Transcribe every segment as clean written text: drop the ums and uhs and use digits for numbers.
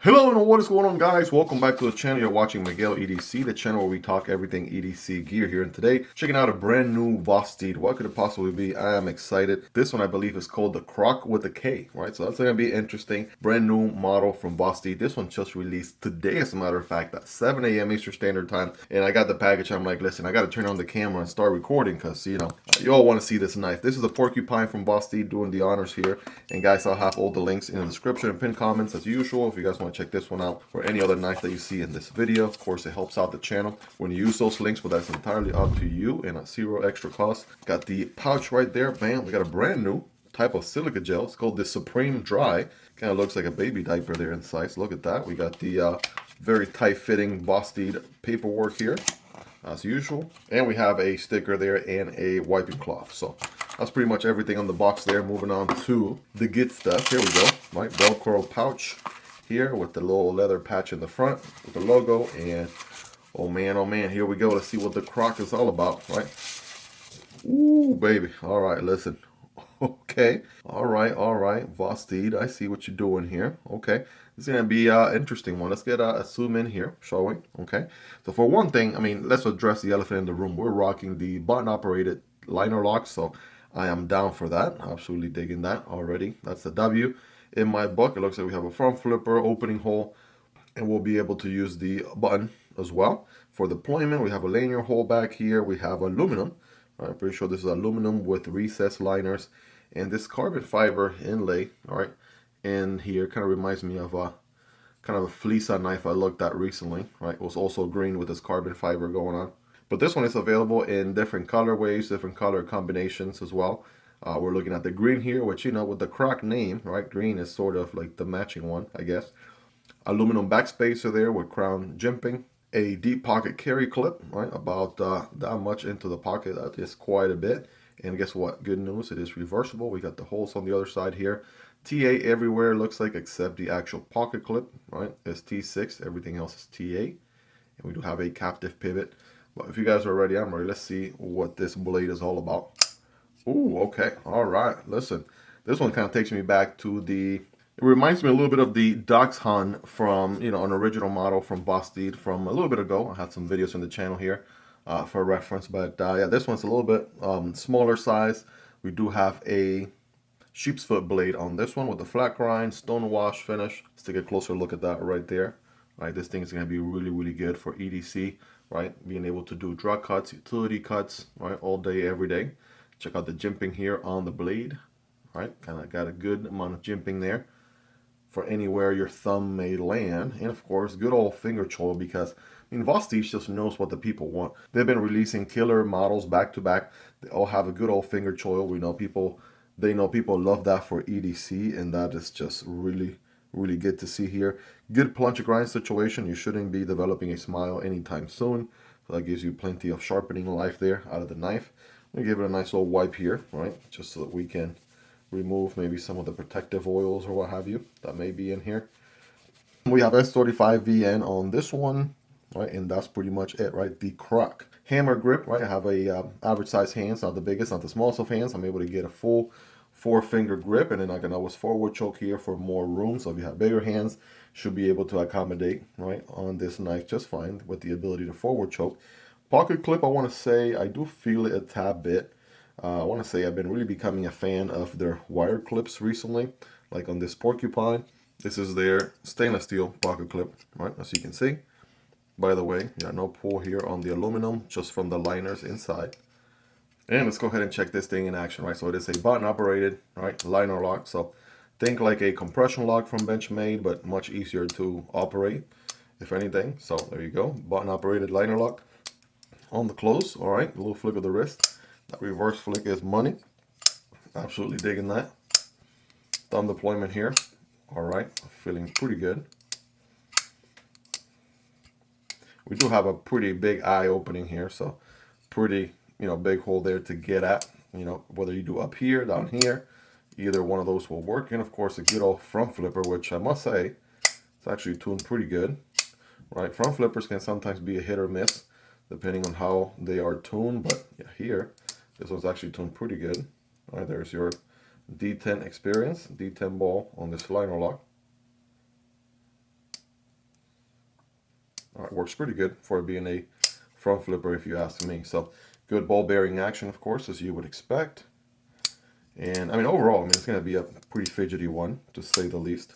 Hello and what is going on, guys? Welcome back to the channel. You're watching Miguel EDC, the channel where we talk everything EDC gear here. And today, checking out a brand new Vosteed. What could it possibly be? I am excited. This one, I believe, is called the Kroc with a K, right? So that's going to be interesting. Brand new model from Vosteed. This one just released today, as a matter of fact, at 7 a.m. Eastern Standard Time. And I got the package. I'm like, listen, I got to turn on the camera and start recording because, you know, you all want to see this knife. This is a Porcupine from Vosteed doing the honors here. And guys, I'll have all the links in the description and pinned comments as usual if you guys want to check this one out, or any other knife that you see in this video. Of course, it helps out the channel when you use those links, but that's entirely up to you and at zero extra cost. Got the pouch right there. Bam, we got a brand new type of silica gel. It's called the Supreme Dry. Kind of looks like a baby diaper there inside. So look at that. We got the very tight fitting Vosteed paperwork here as usual, and we have a sticker there and a wiping cloth. So that's pretty much everything on the box there. Moving on to the good stuff. Here we go. Right, Velcro pouch here with the little leather patch in the front with the logo. And oh man, here we go. Let's see what the Kroc is all about, right? Ooh, baby. All right, listen. Okay. All right. Vosteed, I see what you're doing here. Okay. This is going to be an interesting one. Let's get a zoom in here, shall we? Okay. So for one thing, I mean, let's address the elephant in the room. We're rocking the button-operated liner lock, so I am down for that. Absolutely digging that already. That's the W. In my book, it looks like we have a front flipper, opening hole, and we'll be able to use the button as well. For deployment, we have a lanyard hole back here. We have aluminum. I'm pretty sure this is aluminum with recessed liners. And this carbon fiber inlay, all right, in here kind of reminds me of a kind of a Flissa knife I looked at recently, right? It was also green with this carbon fiber going on. But this one is available in different colorways, different color combinations as well. We're looking at the green here, which, you know, with the Kroc name, right? Green is sort of like the matching one, I guess. Aluminum backspacer there with crown jimping. A deep pocket carry clip, right? About that much into the pocket. That is quite a bit. And guess what? Good news, it is reversible. We got the holes on the other side here. TA everywhere, looks like, except the actual pocket clip, right? It's T6. Everything else is TA. And we do have a captive pivot. But if you guys are ready, I'm ready. Let's see what this blade is all about. Ooh, okay. All right. Listen, this one kind of takes me back to it reminds me a little bit of the Dachshund from, you know, an original model from Vosteed from a little bit ago. I had some videos on the channel here for reference. But yeah, this one's a little bit smaller size. We do have a sheep's foot blade on this one with the flat grind, stonewash finish. Let's take a closer look at that right there. Right, this thing is going to be really good for EDC, right? Being able to do drug cuts, utility cuts, right, all day, every day. Check out the jimping here on the blade, right? Kind of got a good amount of jimping there for anywhere your thumb may land. And of course, good old finger choil, because I mean, Vosteed just knows what the people want. They've been releasing killer models back to back. They all have a good old finger choil. We know people, they know people love that for EDC, and that is just really good to see here. Good plunge grind situation. You shouldn't be developing a smile anytime soon. So that gives you plenty of sharpening life there out of the knife. I'm gonna give it a nice little wipe here, right? Just so that we can remove maybe some of the protective oils or what have you that may be in here. We have S35VN on this one, right? And that's pretty much it, right? The Kroc hammer grip, right? I have a average size hands, not the biggest, not the smallest of hands. I'm able to get a full 4-finger grip, and then I can always forward choke here for more room. So if you have bigger hands, should be able to accommodate, right, on this knife just fine with the ability to forward choke. Pocket clip, I want to say I do feel it a tad bit. I want to say I've been really becoming a fan of their wire clips recently, like on this Porcupine. This is their stainless steel pocket clip, right, as you can see. By the way, yeah, no pull here on the aluminum, just from the liners inside. And let's go ahead and check this thing in action, right? So it is a button operated, right, liner lock. So think like a compression lock from Benchmade, but much easier to operate, if anything. So there you go, button operated liner lock. On the close, all right, a little flick of the wrist. That reverse flick is money. Absolutely digging that. Thumb deployment here. All right, feeling pretty good. We do have a pretty big eye opening here, so pretty, you know, big hole there to get at. You know, whether you do up here, down here, either one of those will work. And of course, a good old front flipper, which I must say, it's actually tuned pretty good. Right, front flippers can sometimes be a hit or miss, depending on how they are tuned, but yeah, here, this one's actually tuned pretty good. All right, there's your D10 experience, D10 ball on this liner lock. Works pretty good for being a front flipper if you ask me. So good ball bearing action, of course, as you would expect. And I mean, overall, I mean, it's going to be a pretty fidgety one, to say the least.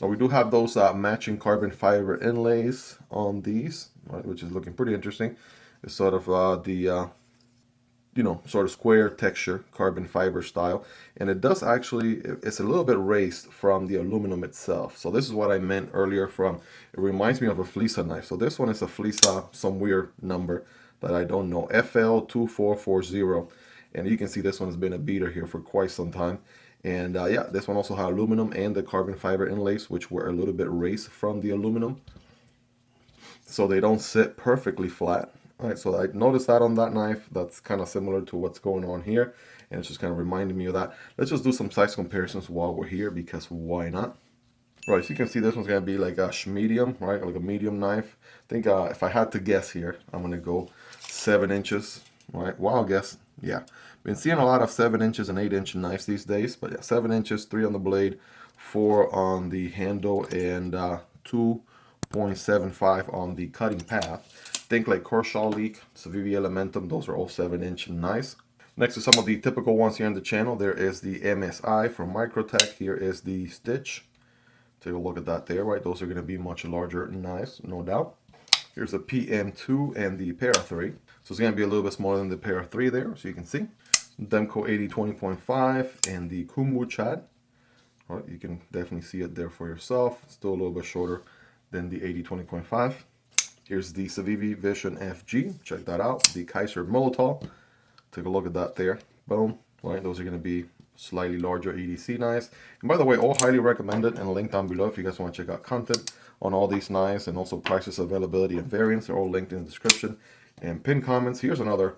Now, we do have those matching carbon fiber inlays on these, right, which is looking pretty interesting. It's sort of you know, sort of square texture, carbon fiber style. And it does actually, it's a little bit raised from the aluminum itself. So this is what I meant earlier from, it reminds me of a Flissa knife. So this one is a Flissa, some weird number that I don't know, FL2440. And you can see this one has been a beater here for quite some time. And yeah, this one also had aluminum and the carbon fiber inlays, which were a little bit raised from the aluminum. So they don't sit perfectly flat. All right, so I noticed that on that knife. That's kind of similar to what's going on here. And it's just kind of reminding me of that. Let's just do some size comparisons while we're here, because why not? Right, so you can see this one's going to be like a medium, right? Like a medium knife. I think if I had to guess here, I'm going to go 7 inches, right? Wild guess. Yeah, been seeing a lot of 7 inches and 8-inch knives these days. But yeah, 7 inches, 3 on the blade, 4 on the handle, and 2.75 on the cutting path. Think like Leak, Civivi Elementum, those are all 7-inch knives. Next to some of the typical ones here on the channel, there is the MSI from Microtech. Here is the Stitch. Take a look at that there, right? Those are going to be much larger knives, no doubt. Here's a PM2 and the Para 3. So it's going to be a little bit smaller than the Para 3 there, so you can see. Demko AD 20.5 and the Kunwu Chad. All right, you can definitely see it there for yourself. Still a little bit shorter than the AD 20.5. Here's the Civivi Vision FG. Check that out. The Kizer Militaw. Take a look at that there. Boom. Right, those are going to be slightly larger EDC knives. And by the way, all highly recommended and linked down below if you guys want to check out content on all these knives, and also prices, availability, and variants. They're all linked in the description and pinned comments. Here's another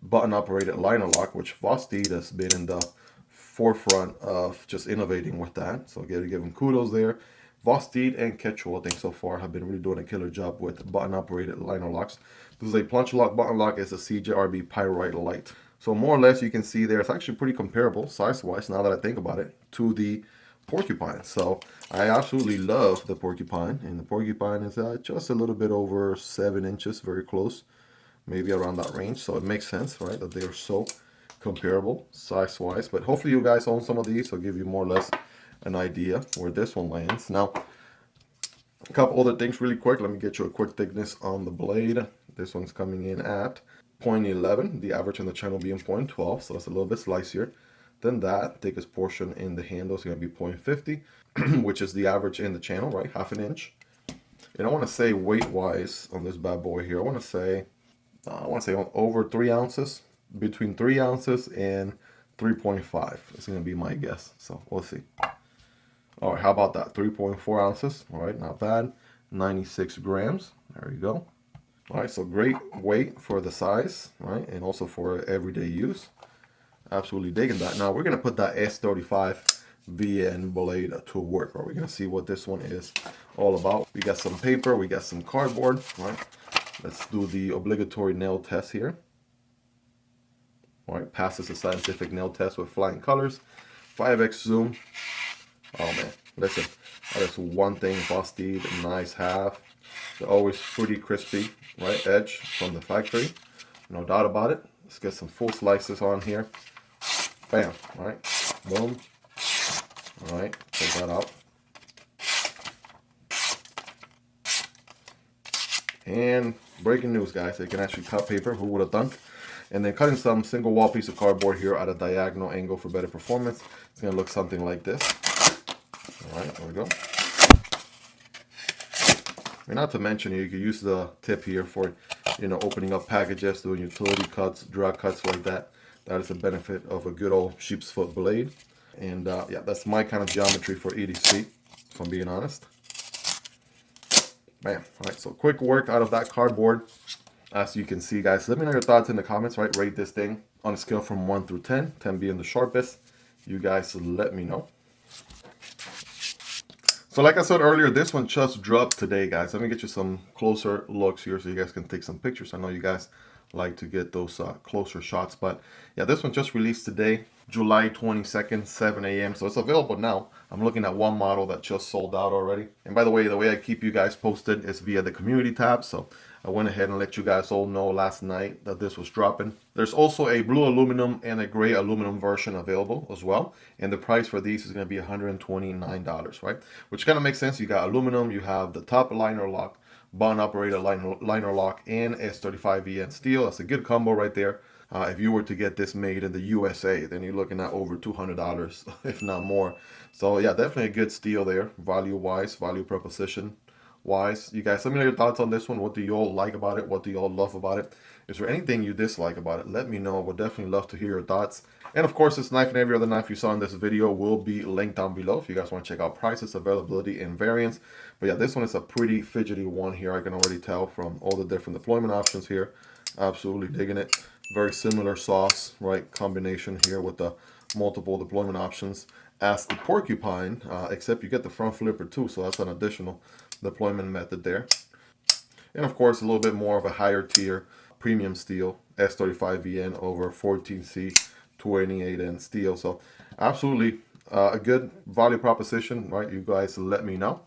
button-operated liner lock, which Vosteed has been in the forefront of just innovating with that. So give them kudos there. Vosteed and Quechua, I think so far, have been really doing a killer job with button-operated liner locks. This is a plunge lock button lock. It's a CJRB Pyrite Light. So more or less you can see there, it's actually pretty comparable size-wise, now that I think about it, to the Porcupine. So I absolutely love the Porcupine, and the Porcupine is just a little bit over 7 inches, very close, maybe around that range. So it makes sense, right, that they are so comparable size-wise. But hopefully you guys own some of these, so I'll give you more or less an idea where this one lands. Now, a couple other things really quick. Let me get you a quick thickness on the blade. This one's coming in at 0.11, the average on the channel being 0.12, so it's a little bit slicier than that. Thickest portion in the handle is going to be 0.50, which is the average in the channel, right? Half an inch. And I want to say weight-wise on this bad boy here, I want to say over 3 ounces, between 3 ounces and 3.5. It's going to be my guess, so we'll see. All right, how about that? 3.4 ounces. All right, not bad. 96 grams. There you go. All right, so great weight for the size, right? And also for everyday use. Absolutely digging that. Now we're going to put that S35VN blade to work. Right? We're going to see what this one is all about. We got some paper. We got some cardboard, right? Let's do the obligatory nail test here. All right, passes the scientific nail test with flying colors. 5x zoom. Oh man, listen, that is one thing Vosteed knives have. They're always pretty crispy, right? Edge from the factory, no doubt about it. Let's get some full slices on here. Bam, all right, boom. All right, check that out. And breaking news, guys, they can actually cut paper. Who would have thunk? And then cutting some single wall piece of cardboard here at a diagonal angle for better performance. It's gonna look something like this. All right, there we go. And not to mention, you could use the tip here for, you know, opening up packages, doing utility cuts, drag cuts like that. That is a benefit of a good old sheep's foot blade. And yeah, that's my kind of geometry for EDC, if I'm being honest. Bam. All right, so quick work out of that cardboard. As you can see, guys, let me know your thoughts in the comments, right? Rate this thing on a scale from 1 through 10, 10 being the sharpest. You guys let me know. So like I said earlier, this one just dropped today, guys. Let me get you some closer looks here so you guys can take some pictures. I know you guys like to get those closer shots. But yeah, this one just released today, July 22nd, 7 a.m. So it's available now. I'm looking at one model that just sold out already. And by the way I keep you guys posted is via the community tab. So I went ahead and let you guys all know last night that this was dropping. There's also a blue aluminum and a gray aluminum version available as well. And the price for these is going to be $129, right? Which kind of makes sense. You got aluminum, you have the top liner lock, bond operated liner lock, and S35VN steel. That's a good combo right there. If you were to get this made in the USA, then you're looking at over $200, if not more. So yeah, definitely a good steal there, value-wise, value proposition wise. You guys, let me know your thoughts on this one. What do you all like about it? What do you all love about it? Is there anything you dislike about it? Let me know. I would definitely love to hear your thoughts. And of course, this knife and every other knife you saw in this video will be linked down below if you guys want to check out prices, availability, and variants. But yeah, this one is a pretty fidgety one here. I can already tell from all the different deployment options here. Absolutely digging it. Very similar sauce, right? Combination here with the multiple deployment options as the Porcupine, except you get the front flipper too, so that's an additional deployment method there. And of course, a little bit more of a higher tier premium steel, S35VN over 14C 28N steel. So absolutely a good value proposition, right? You guys let me know.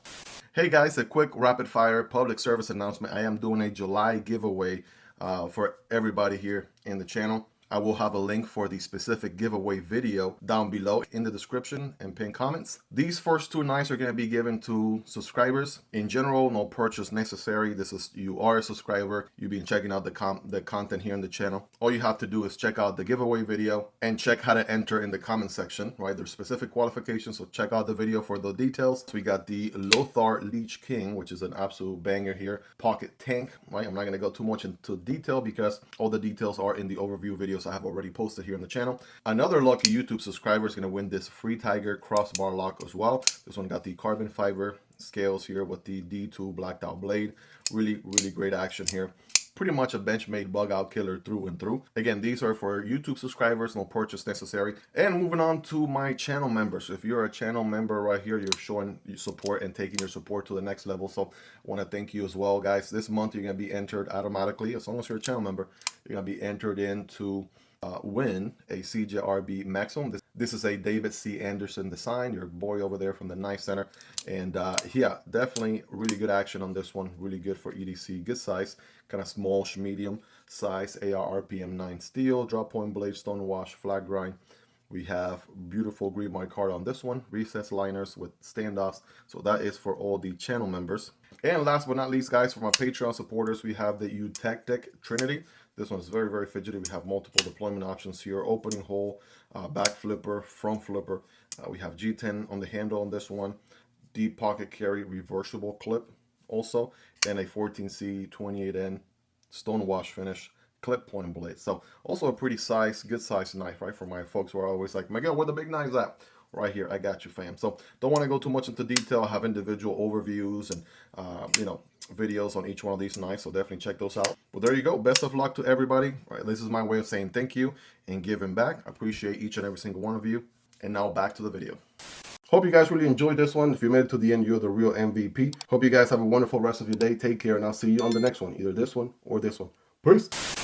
Hey guys, a quick rapid fire public service announcement. I am doing a July giveaway for everybody here in the channel. I will have a link for the specific giveaway video down below in the description and pinned comments. These first two knives are going to be given to subscribers. In general, no purchase necessary. This is, you are a subscriber. You've been checking out the content here in the channel. All you have to do is check out the giveaway video and check how to enter in the comment section, right? There's specific qualifications, so check out the video for the details. So we got the Lothar Leech King, which is an absolute banger here. Pocket tank, right? I'm not going to go too much into detail because all the details are in the overview video I have already posted here on the channel. Another lucky YouTube subscriber is going to win this Free Tiger crossbar lock as well. This one got the carbon fiber scales here with the D2 blacked out blade. Really great action here. Pretty much a Benchmade bug out killer through and through. Again, these are for YouTube subscribers, no purchase necessary. And moving on to my channel members. If you're a channel member right here, you're showing your support and taking your support to the next level. So I want to thank you as well, guys. This month you're going to be entered automatically, as long as you're a channel member, you're going to be entered in to win a CJRB Maximum. This is a David C. Anderson design, your boy over there from the Knife Center. And yeah, definitely really good action on this one. Really good for EDC, good size, kind of small, medium size, AR RPM 9 steel, drop point blade, stonewash, flat grind. We have beautiful green micarta on this one, recessed liners with standoffs. So that is for all the channel members. And last but not least, guys, for my Patreon supporters, we have the Eutectic Trinity. This one is very fidgety. We have multiple deployment options here. Opening hole, back flipper, front flipper. We have G10 on the handle on this one. Deep pocket carry, reversible clip also. And a 14C 28N stonewash finish clip point blade. So also a pretty good size knife, right? For my folks who are always like, Miguel, where the big knives at? Right here, I got you, fam. So don't want to go too much into detail. I have individual overviews and you know, videos on each one of these knives, so definitely check those out. Well, there you go. Best of luck to everybody. All right, this is my way of saying thank you and giving back. I appreciate each and every single one of you. And now back to the video. Hope you guys really enjoyed this one. If you made it to the end, you're the real MVP. Hope you guys have a wonderful rest of your day. Take care, and I'll see you on the next one, either this one or this one. Peace.